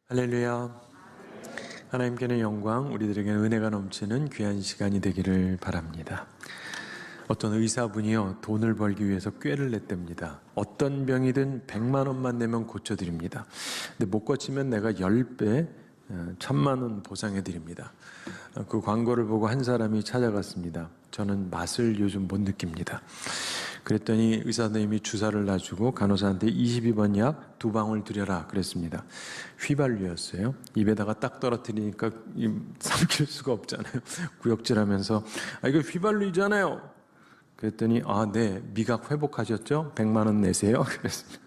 할렐루야. 하나님께는 영광, 우리들에게는 은혜가 넘치는 귀한 시간이 되기를 바랍니다. 어떤 의사분이요, 돈을 벌기 위해서 꾀를 냈답니다. 어떤 병이든 100만 원만 내면 고쳐드립니다. 근데 못 고치면 내가 10배, 1000만 원 보상해드립니다. 그 광고를 보고 한 사람이 찾아갔습니다. 저는 맛을 요즘 못 느낍니다. 그랬더니 의사 선생님이 주사를 놔주고 간호사한테 22번 약 2방울 드려라 그랬습니다. 휘발유였어요. 입에다가 딱 떨어뜨리니까 삼킬 수가 없잖아요. 구역질하면서 이거 휘발유잖아요. 그랬더니 네, 미각 회복하셨죠? 100만 원 내세요. 그랬습니다.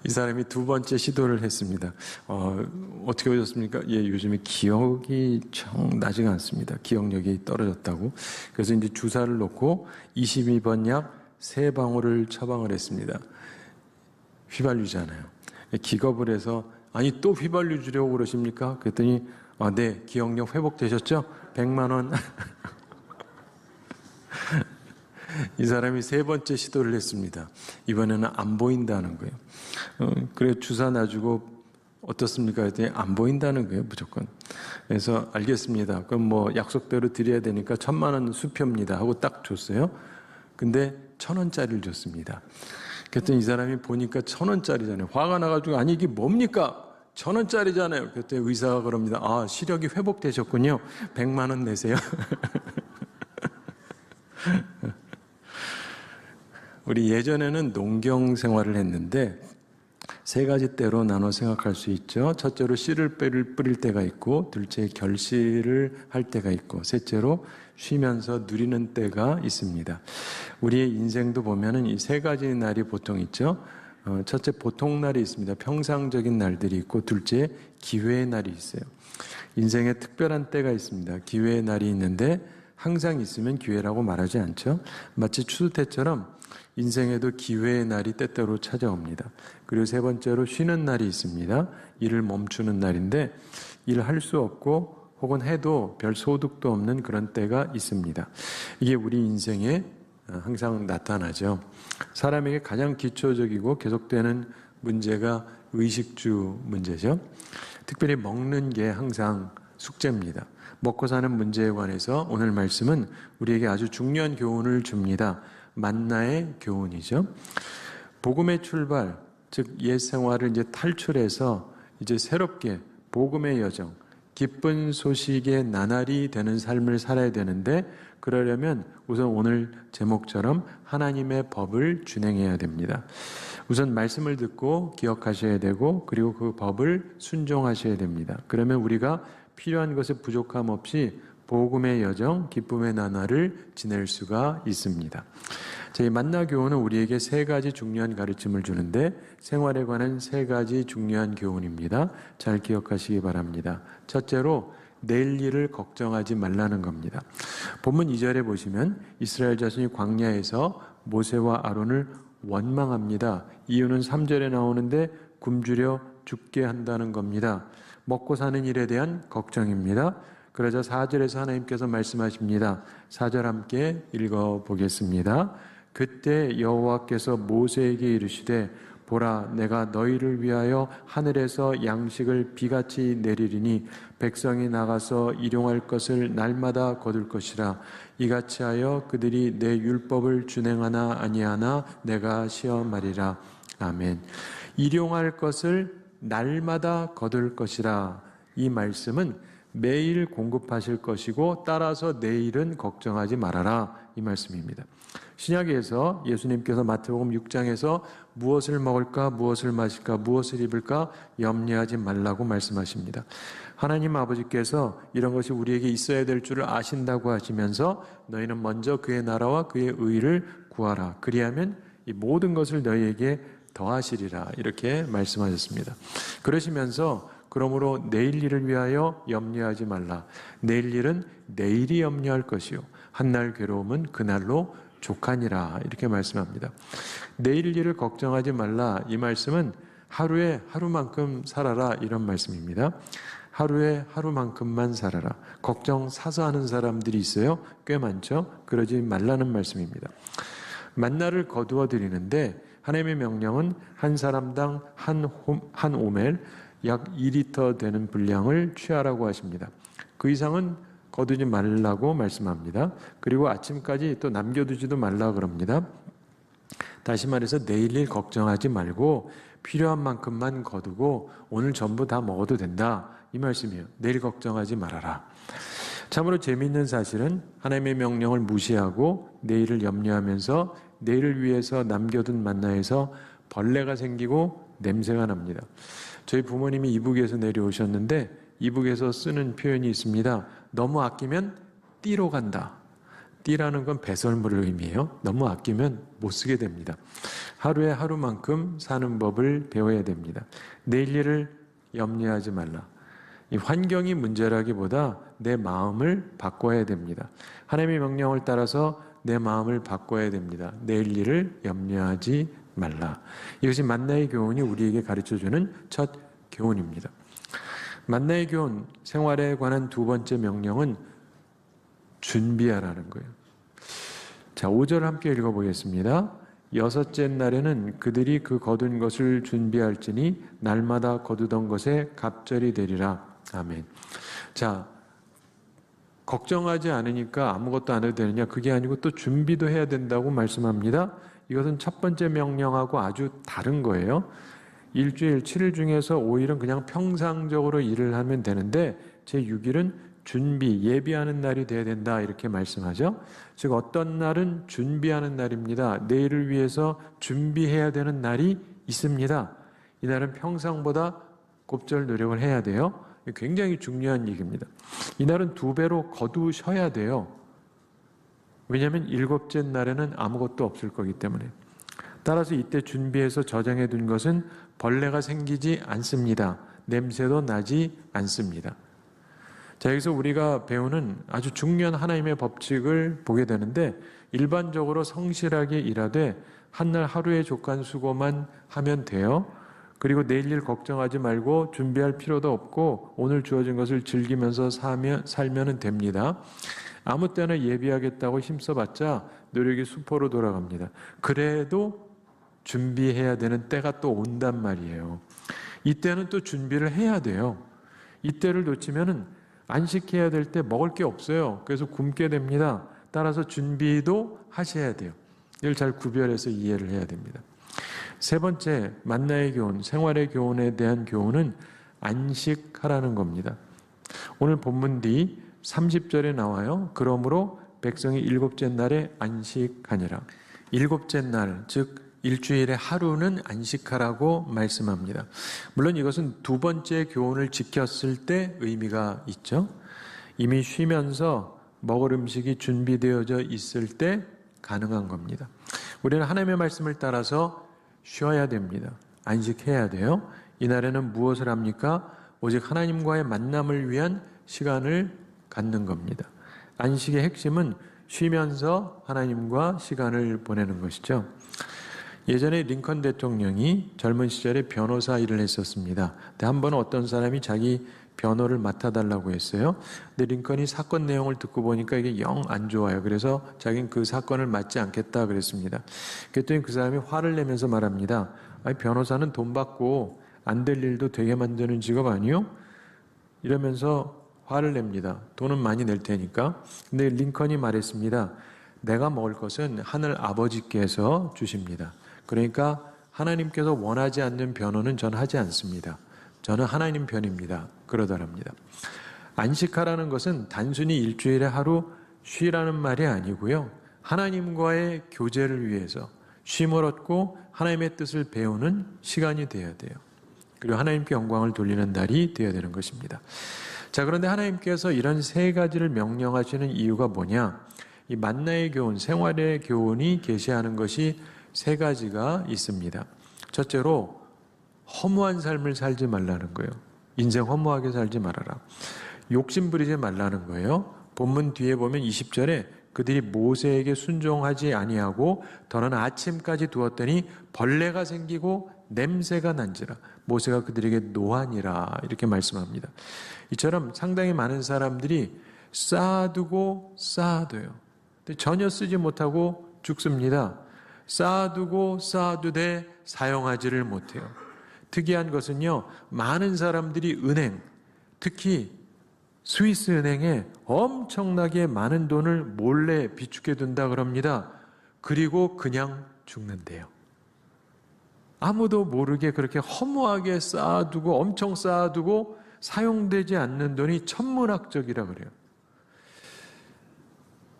이 사람이 두 번째 시도를 했습니다. 어떻게 오셨습니까? 요즘에 기억이 정 나지가 않습니다. 기억력이 떨어졌다고. 그래서 이제 주사를 놓고 22번 약 3방울을 처방을 했습니다. 휘발유잖아요. 기겁을 해서 아니 또 휘발유 주려고 그러십니까? 그랬더니 네, 기억력 회복되셨죠? 100만 원. 이 사람이 3번째 시도를 했습니다. 이번에는 안 보인다는 거예요. 그래 주사 놔주고 어떻습니까? 했더니 안 보인다는 거예요, 무조건. 그래서 알겠습니다. 그럼 뭐 약속대로 드려야 되니까 1000만 원 수표입니다 하고 딱 줬어요. 근데 1000원짜리를 줬습니다. 그랬더니 이 사람이 보니까 1000원짜리잖아요. 화가 나가지고 아니 이게 뭡니까? 1000원짜리잖아요. 그랬더니 의사가 그럽니다. 시력이 회복되셨군요. 100만 원 내세요. 우리 예전에는 농경 생활을 했는데 3가지 때로 나눠 생각할 수 있죠. 첫째로 씨를 뿌릴 때가 있고, 둘째 결실을 할 때가 있고, 셋째로 쉬면서 누리는 때가 있습니다. 우리의 인생도 보면은 이 3가지 날이 보통 있죠. 첫째 보통 날이 있습니다. 평상적인 날들이 있고, 둘째 기회의 날이 있어요. 인생에 특별한 때가 있습니다. 기회의 날이 있는데 항상 있으면 기회라고 말하지 않죠. 마치 추수 때처럼 인생에도 기회의 날이 때때로 찾아옵니다. 그리고 3번째로 쉬는 날이 있습니다. 일을 멈추는 날인데 일할 수 없고 혹은 해도 별 소득도 없는 그런 때가 있습니다. 이게 우리 인생에 항상 나타나죠. 사람에게 가장 기초적이고 계속되는 문제가 의식주 문제죠. 특별히 먹는 게 항상 숙제입니다. 먹고 사는 문제에 관해서 오늘 말씀은 우리에게 아주 중요한 교훈을 줍니다. 만나의 교훈이죠. 복음의 출발, 즉 옛 생활을 이제 탈출해서 이제 새롭게 복음의 여정, 기쁜 소식의 나날이 되는 삶을 살아야 되는데 그러려면 우선 오늘 제목처럼 하나님의 법을 준행해야 됩니다. 우선 말씀을 듣고 기억하셔야 되고 그리고 그 법을 순종하셔야 됩니다. 그러면 우리가 필요한 것에 부족함 없이 복음의 여정, 기쁨의 나날을 지낼 수가 있습니다. 이 만나 교훈은 우리에게 3가지 중요한 가르침을 주는데 생활에 관한 3가지 중요한 교훈입니다. 잘 기억하시기 바랍니다. 첫째로 내일 일을 걱정하지 말라는 겁니다. 본문 2절에 보시면 이스라엘 자손이 광야에서 모세와 아론을 원망합니다. 이유는 3절에 나오는데 굶주려 죽게 한다는 겁니다. 먹고 사는 일에 대한 걱정입니다. 그러자 4절에서 하나님께서 말씀하십니다. 4절 함께 읽어보겠습니다. 그때 여호와께서 모세에게 이르시되 보라 내가 너희를 위하여 하늘에서 양식을 비같이 내리리니 백성이 나가서 일용할 것을 날마다 거둘 것이라. 이같이 하여 그들이 내 율법을 준행하나 아니하나 내가 시험하리라. 아멘. 일용할 것을 날마다 거둘 것이라. 이 말씀은 매일 공급하실 것이고 따라서 내일은 걱정하지 말아라 이 말씀입니다. 신약에서 예수님께서 마태복음 6장에서 무엇을 먹을까 무엇을 마실까 무엇을 입을까 염려하지 말라고 말씀하십니다. 하나님 아버지께서 이런 것이 우리에게 있어야 될 줄을 아신다고 하시면서 너희는 먼저 그의 나라와 그의 의를 구하라. 그리하면 이 모든 것을 너희에게 더하시리라 이렇게 말씀하셨습니다. 그러시면서 그러므로 내일 일을 위하여 염려하지 말라. 내일 일은 내일이 염려할 것이요 한날 괴로움은 그날로 족하니라 이렇게 말씀합니다. 내일 일을 걱정하지 말라 이 말씀은 하루에 하루만큼 살아라 이런 말씀입니다. 하루에 하루만큼만 살아라. 걱정 사서 하는 사람들이 있어요. 꽤 많죠. 그러지 말라는 말씀입니다. 만나를 거두어 드리는데 하나님의 명령은 한 사람당 한 오멜 약 2리터 되는 분량을 취하라고 하십니다. 그 이상은 거두지 말라고 말씀합니다. 그리고 아침까지 또 남겨두지도 말라 그럽니다. 다시 말해서 내일 일 걱정하지 말고 필요한 만큼만 거두고 오늘 전부 다 먹어도 된다, 이 말씀이에요. 내일 걱정하지 말아라. 참으로 재미있는 사실은 하나님의 명령을 무시하고 내일을 염려하면서 내일을 위해서 남겨둔 만나에서 벌레가 생기고 냄새가 납니다. 저희 부모님이 이북에서 내려오셨는데 이북에서 쓰는 표현이 있습니다. 너무 아끼면 띠로 간다. 띠라는 건 배설물을 의미해요. 너무 아끼면 못 쓰게 됩니다. 하루에 하루만큼 사는 법을 배워야 됩니다. 내일 일을 염려하지 말라. 이 환경이 문제라기보다 내 마음을 바꿔야 됩니다. 하나님의 명령을 따라서 내 마음을 바꿔야 됩니다. 내일 일을 염려하지 말라. 이것이 만나의 교훈이 우리에게 가르쳐주는 첫 교훈입니다. 만나의 교훈, 생활에 관한 두 번째 명령은 준비하라는 거예요. 자, 5절 함께 읽어보겠습니다. 여섯째 날에는 그들이 그 거둔 것을 준비할지니 날마다 거두던 것에 갑절이 되리라. 아멘. 자, 걱정하지 않으니까 아무것도 안 해도 되느냐? 그게 아니고 또 준비도 해야 된다고 말씀합니다. 이것은 첫 번째 명령하고 아주 다른 거예요. 일주일 7일 중에서 5일은 그냥 평상적으로 일을 하면 되는데 제6일은 준비, 예비하는 날이 돼야 된다, 이렇게 말씀하죠. 즉 어떤 날은 준비하는 날입니다. 내일을 위해서 준비해야 되는 날이 있습니다. 이 날은 평상보다 곱절 노력을 해야 돼요. 굉장히 중요한 얘기입니다. 이 날은 2배로 거두셔야 돼요. 왜냐하면 7째 날에는 아무것도 없을 거기 때문에. 따라서 이때 준비해서 저장해 둔 것은 벌레가 생기지 않습니다. 냄새도 나지 않습니다. 자, 여기서 우리가 배우는 아주 중요한 하나님의 법칙을 보게 되는데, 일반적으로 성실하게 일하되 한날 하루의 족한 수고만 하면 돼요. 그리고 내일 일 걱정하지 말고 준비할 필요도 없고 오늘 주어진 것을 즐기면서 살면 됩니다. 아무 때나 예비하겠다고 힘써봤자 노력이 수포로 돌아갑니다. 그래도 준비해야 되는 때가 또 온단 말이에요. 이때는 또 준비를 해야 돼요. 이때를 놓치면은 안식해야 될 때 먹을 게 없어요. 그래서 굶게 됩니다. 따라서 준비도 하셔야 돼요. 이걸 잘 구별해서 이해를 해야 됩니다. 세 번째, 만나의 교훈, 생활의 교훈에 대한 교훈은 안식하라는 겁니다. 오늘 본문 뒤 30절에 나와요. 그러므로 백성이 7째 날에 안식하니라. 7째 날, 즉 일주일에 하루는 안식하라고 말씀합니다. 물론 이것은 두 번째 교훈을 지켰을 때 의미가 있죠. 이미 쉬면서 먹을 음식이 준비되어져 있을 때 가능한 겁니다. 우리는 하나님의 말씀을 따라서 쉬어야 됩니다. 안식해야 돼요. 이날에는 무엇을 합니까? 오직 하나님과의 만남을 위한 시간을 갖는 겁니다. 안식의 핵심은 쉬면서 하나님과 시간을 보내는 것이죠. 예전에 링컨 대통령이 젊은 시절에 변호사 일을 했었습니다. 근데 한 번은 어떤 사람이 자기 변호를 맡아달라고 했어요. 근데 링컨이 사건 내용을 듣고 보니까 이게 영 안 좋아요. 그래서 자기는 그 사건을 맡지 않겠다 그랬습니다. 그랬더니 그 사람이 화를 내면서 말합니다. 아니, 변호사는 돈 받고 안 될 일도 되게 만드는 직업 아니요? 이러면서 화를 냅니다. 돈은 많이 낼 테니까. 근데 링컨이 말했습니다. 내가 먹을 것은 하늘 아버지께서 주십니다. 그러니까 하나님께서 원하지 않는 변호는 전 하지 않습니다. 저는 하나님 편입니다. 그러더랍니다. 안식하라는 것은 단순히 일주일에 하루 쉬라는 말이 아니고요. 하나님과의 교제를 위해서 쉼을 얻고 하나님의 뜻을 배우는 시간이 되어야 돼요. 그리고 하나님께 영광을 돌리는 날이 되어야 되는 것입니다. 자, 그런데 하나님께서 이런 세 가지를 명령하시는 이유가 뭐냐? 이 만나의 교훈, 생활의 교훈이 계시하는 것이 세 가지가 있습니다. 첫째로 허무한 삶을 살지 말라는 거예요. 인생 허무하게 살지 말아라. 욕심 부리지 말라는 거예요. 본문 뒤에 보면 20절에 그들이 모세에게 순종하지 아니하고 더는 아침까지 두었더니 벌레가 생기고 냄새가 난지라. 모세가 그들에게 노하니라, 이렇게 말씀합니다. 이처럼 상당히 많은 사람들이 쌓아두고 쌓아둬요. 근데 전혀 쓰지 못하고 죽습니다. 쌓아두되 사용하지를 못해요. 특이한 것은요, 많은 사람들이 은행, 특히 스위스 은행에 엄청나게 많은 돈을 몰래 비축해 둔다 그럽니다. 그리고 그냥 죽는데요. 아무도 모르게 그렇게 허무하게 쌓아두고 엄청 쌓아두고 사용되지 않는 돈이 천문학적이라 그래요.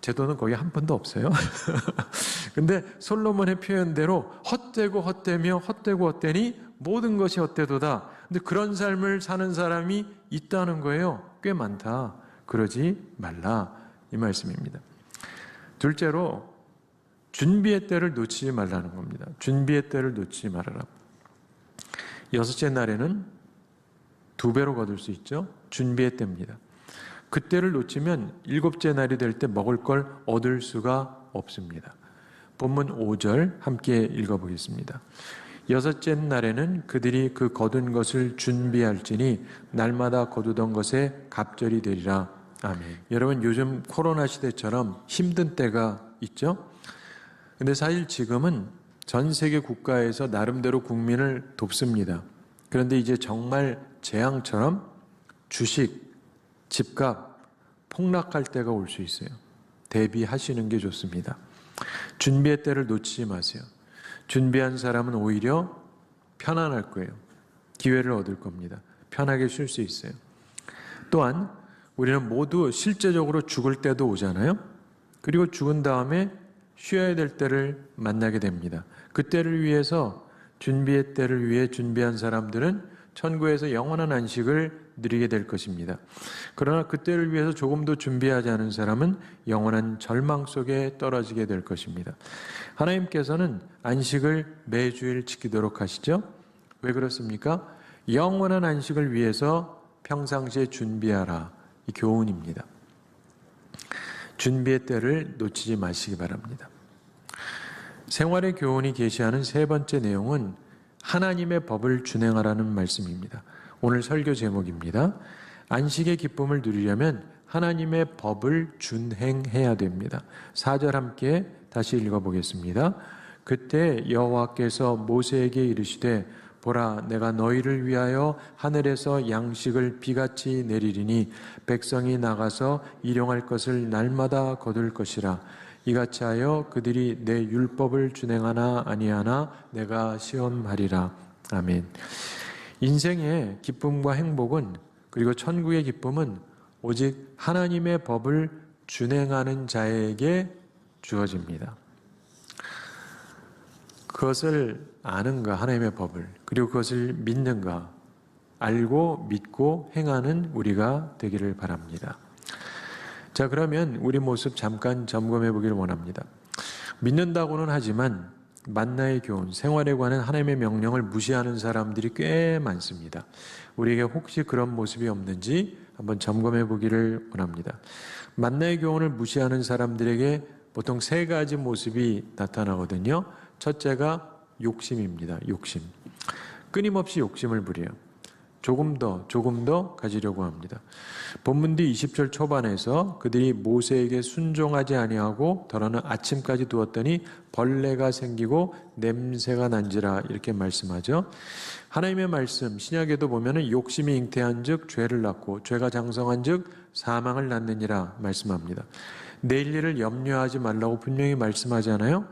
제 돈은 거의 한 푼도 없어요. 근데 솔로몬의 표현대로 헛되고 헛되며 헛되고 헛되니 모든 것이 헛되도다. 근데 그런 삶을 사는 사람이 있다는 거예요. 꽤 많다. 그러지 말라. 이 말씀입니다. 둘째로 준비의 때를 놓치지 말라는 겁니다. 준비의 때를 놓치지 말아라. 여섯째 날에는 2배로 거둘 수 있죠. 준비의 때입니다. 그때를 놓치면 일곱째 날이 될 때 먹을 걸 얻을 수가 없습니다. 본문 5절 함께 읽어보겠습니다. 여섯째 날에는 그들이 그 거둔 것을 준비할지니 날마다 거두던 것에 갑절이 되리라. 아멘. 여러분, 요즘 코로나 시대처럼 힘든 때가 있죠? 근데 사실 지금은 전 세계 국가에서 나름대로 국민을 돕습니다. 그런데 이제 정말 재앙처럼 주식, 집값 폭락할 때가 올 수 있어요. 대비하시는 게 좋습니다. 준비의 때를 놓치지 마세요. 준비한 사람은 오히려 편안할 거예요. 기회를 얻을 겁니다. 편하게 쉴 수 있어요. 또한 우리는 모두 실제적으로 죽을 때도 오잖아요. 그리고 죽은 다음에 쉬어야 될 때를 만나게 됩니다. 그 때를 위해서 준비의 때를 위해 준비한 사람들은 천국에서 영원한 안식을 누리게 될 것입니다. 그러나 그 때를 위해서 조금도 준비하지 않은 사람은 영원한 절망 속에 떨어지게 될 것입니다. 하나님께서는 안식을 매주일 지키도록 하시죠? 왜 그렇습니까? 영원한 안식을 위해서 평상시에 준비하라. 이 교훈입니다. 준비의 때를 놓치지 마시기 바랍니다. 생활의 교훈이 계시하는 세 번째 내용은 하나님의 법을 준행하라는 말씀입니다. 오늘 설교 제목입니다. 안식의 기쁨을 누리려면 하나님의 법을 준행해야 됩니다. 4절 함께 다시 읽어보겠습니다. 그때 여호와께서 모세에게 이르시되 보라, 내가 너희를 위하여 하늘에서 양식을 비같이 내리리니 백성이 나가서 일용할 것을 날마다 거둘 것이라. 이같이 하여 그들이 내 율법을 준행하나 아니하나 내가 시험하리라. 아멘. 인생의 기쁨과 행복은, 그리고 천국의 기쁨은 오직 하나님의 법을 준행하는 자에게 주어집니다. 그것을 아는가, 하나님의 법을, 그리고 그것을 믿는가, 알고 믿고 행하는 우리가 되기를 바랍니다. 자, 그러면 우리 모습 잠깐 점검해 보기를 원합니다. 믿는다고는 하지만 만나의 교훈, 생활에 관한 하나님의 명령을 무시하는 사람들이 꽤 많습니다. 우리에게 혹시 그런 모습이 없는지 한번 점검해 보기를 원합니다. 만나의 교훈을 무시하는 사람들에게 보통 3가지 모습이 나타나거든요. 첫째가 욕심입니다. 욕심. 끊임없이 욕심을 부려요. 조금 더 가지려고 합니다. 본문 뒤 20절 초반에서 그들이 모세에게 순종하지 아니하고 더러는 아침까지 두었더니 벌레가 생기고 냄새가 난지라, 이렇게 말씀하죠. 하나님의 말씀 신약에도 보면은 욕심이 잉태한즉 죄를 낳고 죄가 장성한즉 사망을 낳느니라 말씀합니다. 내일 일을 염려하지 말라고 분명히 말씀하잖아요.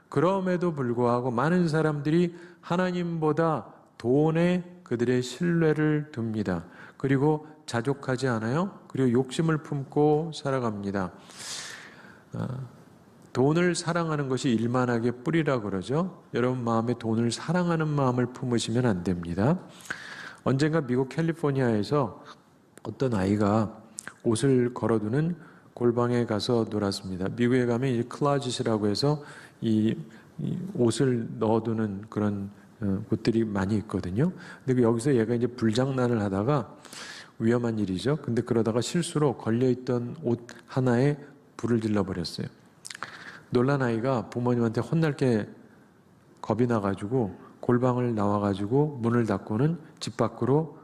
그럼에도 불구하고 많은 사람들이 하나님보다 돈에 그들의 신뢰를 둡니다. 그리고 자족하지 않아요. 그리고 욕심을 품고 살아갑니다. 돈을 사랑하는 것이 일만하게 뿌리라 그러죠. 여러분 마음에 돈을 사랑하는 마음을 품으시면 안 됩니다. 언젠가 미국 캘리포니아에서 어떤 아이가 옷을 걸어두는 골방에 가서 놀았습니다. 미국에 가면 이 클라짓이라고 해서 이 옷을 넣어두는 그런 곳들이 많이 있거든요. 근데 여기서 얘가 이제 불장난을 하다가, 위험한 일이죠. 근데 그러다가 실수로 걸려있던 옷 하나에 불을 질러버렸어요. 놀란 아이가 부모님한테 혼날 게 겁이 나가지고 골방을 나와가지고 문을 닫고는 집 밖으로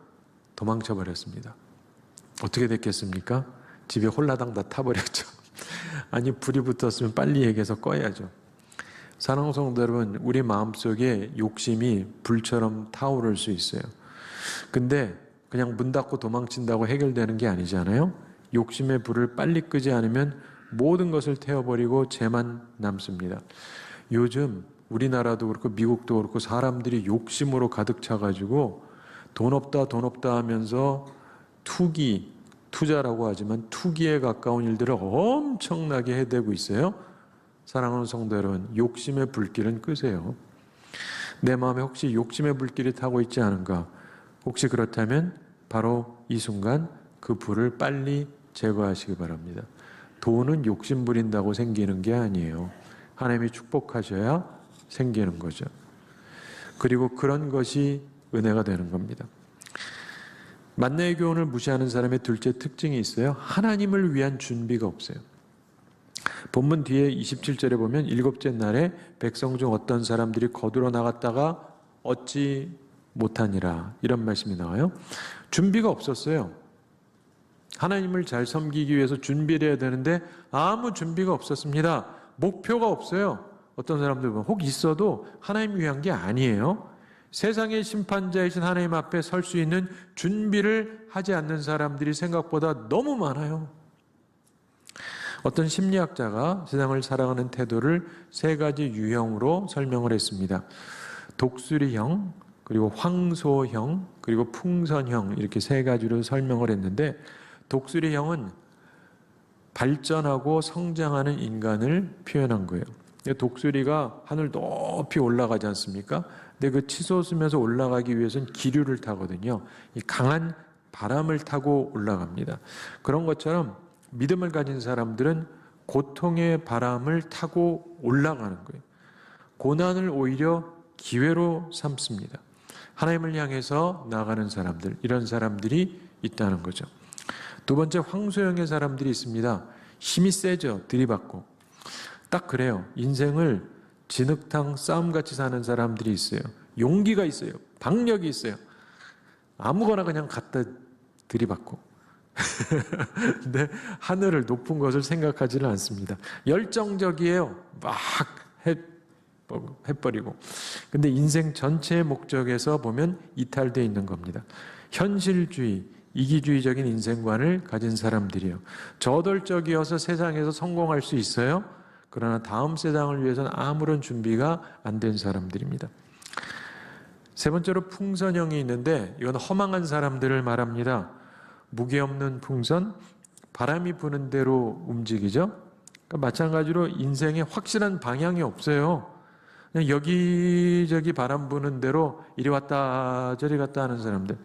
도망쳐 버렸습니다. 어떻게 됐겠습니까? 집에 홀라당 다 타버렸죠. 아니, 불이 붙었으면 빨리 얘기해서 꺼야죠. 사랑하는 성도 여러분, 우리 마음속에 욕심이 불처럼 타오를 수 있어요. 근데 그냥 문 닫고 도망친다고 해결되는 게 아니잖아요. 욕심의 불을 빨리 끄지 않으면 모든 것을 태워버리고 죄만 남습니다. 요즘 우리나라도 그렇고 미국도 그렇고 사람들이 욕심으로 가득 차가지고 돈 없다 하면서 투자라고 하지만 투기에 가까운 일들을 엄청나게 해대고 있어요. 사랑하는 성도 여러분, 욕심의 불길은 끄세요. 내 마음에 혹시 욕심의 불길이 타고 있지 않은가? 혹시 그렇다면 바로 이 순간 그 불을 빨리 제거하시기 바랍니다. 돈은 욕심 부린다고 생기는 게 아니에요. 하나님이 축복하셔야 생기는 거죠. 그리고 그런 것이 은혜가 되는 겁니다. 만나의 교훈을 무시하는 사람의 둘째 특징이 있어요. 하나님을 위한 준비가 없어요. 본문 뒤에 27절에 보면 일곱째 날에 백성 중 어떤 사람들이 거두러 나갔다가 얻지 못하니라, 이런 말씀이 나와요. 준비가 없었어요. 하나님을 잘 섬기기 위해서 준비를 해야 되는데 아무 준비가 없었습니다. 목표가 없어요. 어떤 사람들 보면 혹 있어도 하나님 위한 게 아니에요. 세상의 심판자이신 하나님 앞에 설 수 있는 준비를 하지 않는 사람들이 생각보다 너무 많아요. 어떤 심리학자가 세상을 살아가는 태도를 세 가지 유형으로 설명을 했습니다. 독수리형, 그리고 황소형, 그리고 풍선형, 이렇게 세 가지로 설명을 했는데, 독수리형은 발전하고 성장하는 인간을 표현한 거예요. 독수리가 하늘 높이 올라가지 않습니까? 근데 그 치솟으면서 올라가기 위해서는 기류를 타거든요. 이 강한 바람을 타고 올라갑니다. 그런 것처럼 믿음을 가진 사람들은 고통의 바람을 타고 올라가는 거예요. 고난을 오히려 기회로 삼습니다. 하나님을 향해서 나아가는 사람들, 이런 사람들이 있다는 거죠. 두 번째, 황소형의 사람들이 있습니다. 힘이 세죠. 들이받고. 딱 그래요. 인생을 진흙탕 싸움같이 사는 사람들이 있어요. 용기가 있어요. 박력이 있어요. 아무거나 그냥 갖다 들이받고. 근데 하늘을, 높은 것을 생각하지는 않습니다. 열정적이에요. 막 해버리고. 근데 인생 전체의 목적에서 보면 이탈되어 있는 겁니다. 현실주의, 이기주의적인 인생관을 가진 사람들이에요. 저돌적이어서 세상에서 성공할 수 있어요. 그러나 다음 세상을 위해서는 아무런 준비가 안 된 사람들입니다. 세 번째로 풍선형이 있는데, 이건 허망한 사람들을 말합니다. 무게 없는 풍선, 바람이 부는 대로 움직이죠. 그러니까 마찬가지로 인생에 확실한 방향이 없어요. 그냥 여기저기 바람 부는 대로 이리 왔다 저리 갔다 하는 사람들.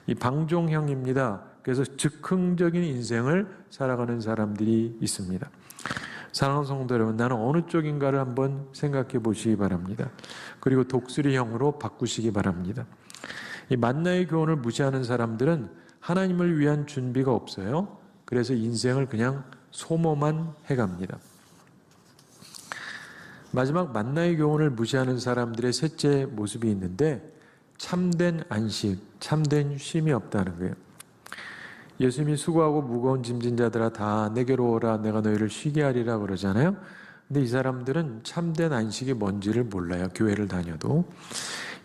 이 방종형입니다. 그래서 즉흥적인 인생을 살아가는 사람들이 있습니다. 사랑하는 성도 여러분, 나는 어느 쪽인가를 한번 생각해 보시기 바랍니다. 그리고 독수리형으로 바꾸시기 바랍니다. 이 만나의 교훈을 무시하는 사람들은 하나님을 위한 준비가 없어요. 그래서 인생을 그냥 소모만 해갑니다. 마지막, 만나의 교훈을 무시하는 사람들의 셋째 모습이 있는데, 참된 안식, 참된 쉼이 없다는 거예요. 예수님이 수고하고 무거운 짐진 자들아 다 내게로 오라, 내가 너희를 쉬게 하리라 그러잖아요. 근데 이 사람들은 참된 안식이 뭔지를 몰라요. 교회를 다녀도.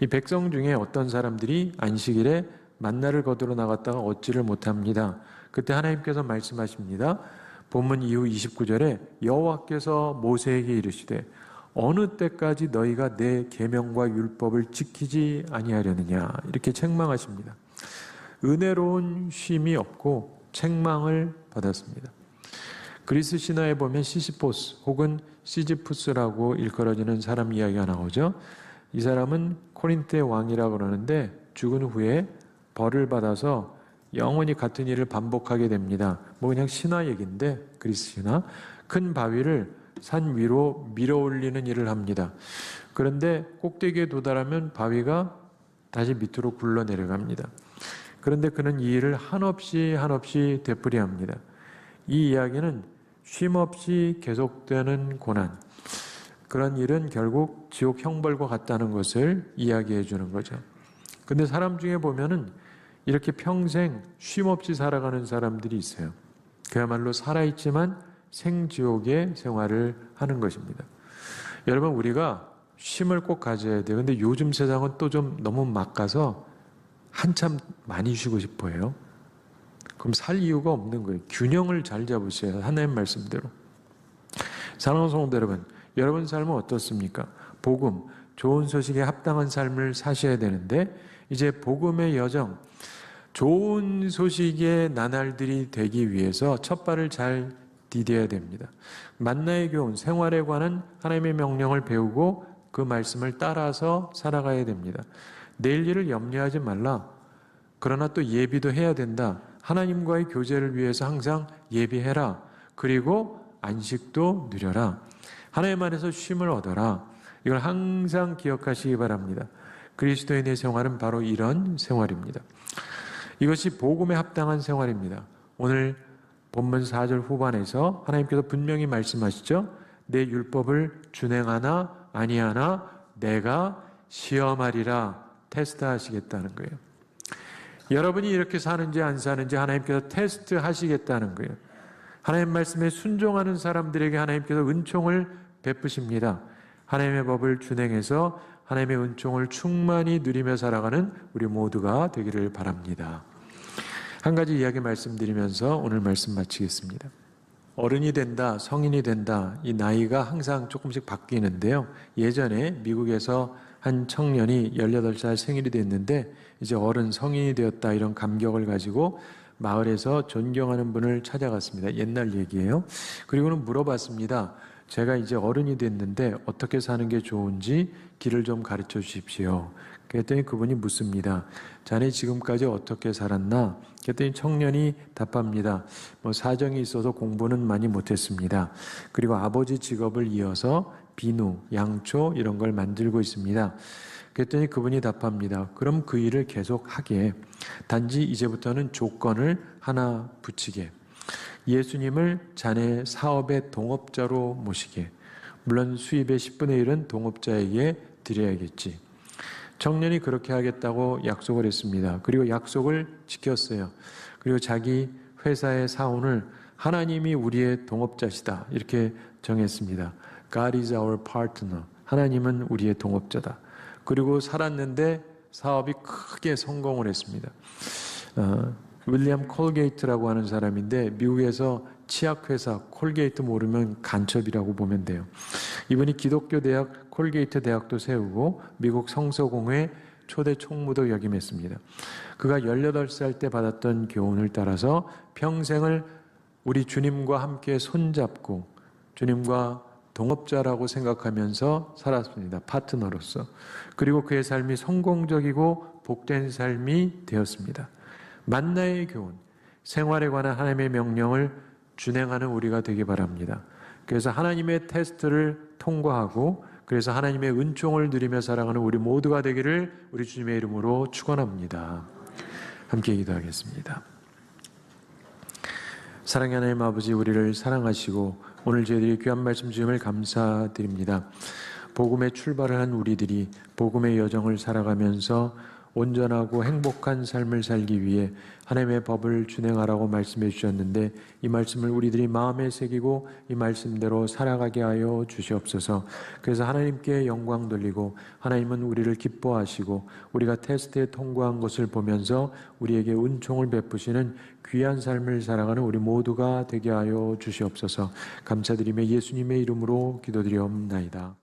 이 백성 중에 어떤 사람들이 안식일에 만나를 거두러 나갔다가 얻지를 못합니다. 그때 하나님께서 말씀하십니다. 본문 이후 29절에 여호와께서 모세에게 이르시되 어느 때까지 너희가 내 계명과 율법을 지키지 아니하려느냐, 이렇게 책망하십니다. 은혜로운 쉼이 없고 책망을 받았습니다. 그리스 신화에 보면 시시포스 혹은 시지푸스라고 일컬어지는 사람 이야기가 나오죠. 이 사람은 코린트의 왕이라고 그러는데 죽은 후에 벌을 받아서 영원히 같은 일을 반복하게 됩니다. 뭐 그냥 신화 얘기인데, 그리스 신화. 큰 바위를 산 위로 밀어 올리는 일을 합니다. 그런데 꼭대기에 도달하면 바위가 다시 밑으로 굴러 내려갑니다. 그런데 그는 이 일을 한없이 되풀이합니다. 이 이야기는 쉼없이 계속되는 고난, 그런 일은 결국 지옥 형벌과 같다는 것을 이야기해 주는 거죠. 근데 사람 중에 보면은 이렇게 평생 쉼없이 살아가는 사람들이 있어요. 그야말로 살아있지만 생지옥의 생활을 하는 것입니다. 여러분, 우리가 쉼을 꼭 가져야 돼요. 근데 요즘 세상은 또 좀 너무 막 가서 한참 많이 쉬고 싶어 해요. 그럼 살 이유가 없는 거예요. 균형을 잘 잡으셔야 하나님 말씀대로. 사랑하는 성도 여러분, 여러분 삶은 어떻습니까? 복음, 좋은 소식에 합당한 삶을 사셔야 되는데 이제 복음의 여정, 좋은 소식의 나날들이 되기 위해서 첫 발을 잘 디뎌야 됩니다. 만나의 교훈, 생활에 관한 하나님의 명령을 배우고 그 말씀을 따라서 살아가야 됩니다. 내일 일을 염려하지 말라. 그러나 또 예비도 해야 된다. 하나님과의 교제를 위해서 항상 예비해라. 그리고 안식도 누려라. 하나님 안에서 쉼을 얻어라. 이걸 항상 기억하시기 바랍니다. 그리스도인의 생활은 바로 이런 생활입니다. 이것이 복음에 합당한 생활입니다. 오늘 본문 4절 후반에서 하나님께서 분명히 말씀하시죠. 내 율법을 준행하나 아니하나 내가 시험하리라. 테스트하시겠다는 거예요. 여러분이 이렇게 사는지 안 사는지 하나님께서 테스트하시겠다는 거예요. 하나님 말씀에 순종하는 사람들에게 하나님께서 은총을 베푸십니다. 하나님의 법을 준행해서 하나님의 은총을 충만히 누리며 살아가는 우리 모두가 되기를 바랍니다. 한 가지 이야기 말씀드리면서 오늘 말씀 마치겠습니다. 어른이 된다, 성인이 된다, 이 나이가 항상 조금씩 바뀌는데요. 예전에 미국에서 한 청년이 18살 생일이 됐는데 이제 어른 성인이 되었다 이런 감격을 가지고 마을에서 존경하는 분을 찾아갔습니다. 옛날 얘기예요. 그리고는 물어봤습니다. 제가 이제 어른이 됐는데 어떻게 사는 게 좋은지 길을 좀 가르쳐 주십시오. 그랬더니 그분이 묻습니다. 자네 지금까지 어떻게 살았나? 그랬더니 청년이 답합니다. 사정이 있어서 공부는 많이 못했습니다. 그리고 아버지 직업을 이어서 비누, 양초 이런 걸 만들고 있습니다. 그랬더니 그분이 답합니다. 그럼 그 일을 계속 하게. 단지 이제부터는 조건을 하나 붙이게. 예수님을 자네 사업의 동업자로 모시게. 물론 수입의 10분의 1은 동업자에게 드려야겠지. 청년이 그렇게 하겠다고 약속을 했습니다. 그리고 약속을 지켰어요. 그리고 자기 회사의 사원을 하나님이 우리의 동업자시다 이렇게 정했습니다. God is our partner. 하나님은 우리의 동업자다. 그리고 살았는데 사업이 크게 성공을 했습니다. 윌리엄 콜게이트라고 하는 사람인데 미국에서 치약회사 콜게이트 모르면 간첩이라고 보면 돼요. 이분이 기독교 대학 콜게이트 대학도 세우고 미국 성서공회 초대 총무도 역임했습니다. 그가 18살 때 받았던 교훈을 따라서 평생을 우리 주님과 함께 손잡고 주님과 동업자라고 생각하면서 살았습니다. 파트너로서. 그리고 그의 삶이 성공적이고 복된 삶이 되었습니다. 만나의 교훈, 생활에 관한 하나님의 명령을 준행하는 우리가 되기 바랍니다. 그래서 하나님의 테스트를 통과하고 그래서 하나님의 은총을 누리며 살아가는 우리 모두가 되기를 우리 주님의 이름으로 축원합니다. 함께 기도하겠습니다. 사랑의 하나님 아버지, 우리를 사랑하시고 오늘 저희들이 귀한 말씀 주임을 감사드립니다. 복음의 출발을 한 우리들이 복음의 여정을 살아가면서 온전하고 행복한 삶을 살기 위해 하나님의 법을 준행하라고 말씀해 주셨는데 이 말씀을 우리들이 마음에 새기고 이 말씀대로 살아가게 하여 주시옵소서. 그래서 하나님께 영광 돌리고 하나님은 우리를 기뻐하시고 우리가 테스트에 통과한 것을 보면서 우리에게 은총을 베푸시는 귀한 삶을 살아가는 우리 모두가 되게 하여 주시옵소서. 감사드리며 예수님의 이름으로 기도드리옵나이다.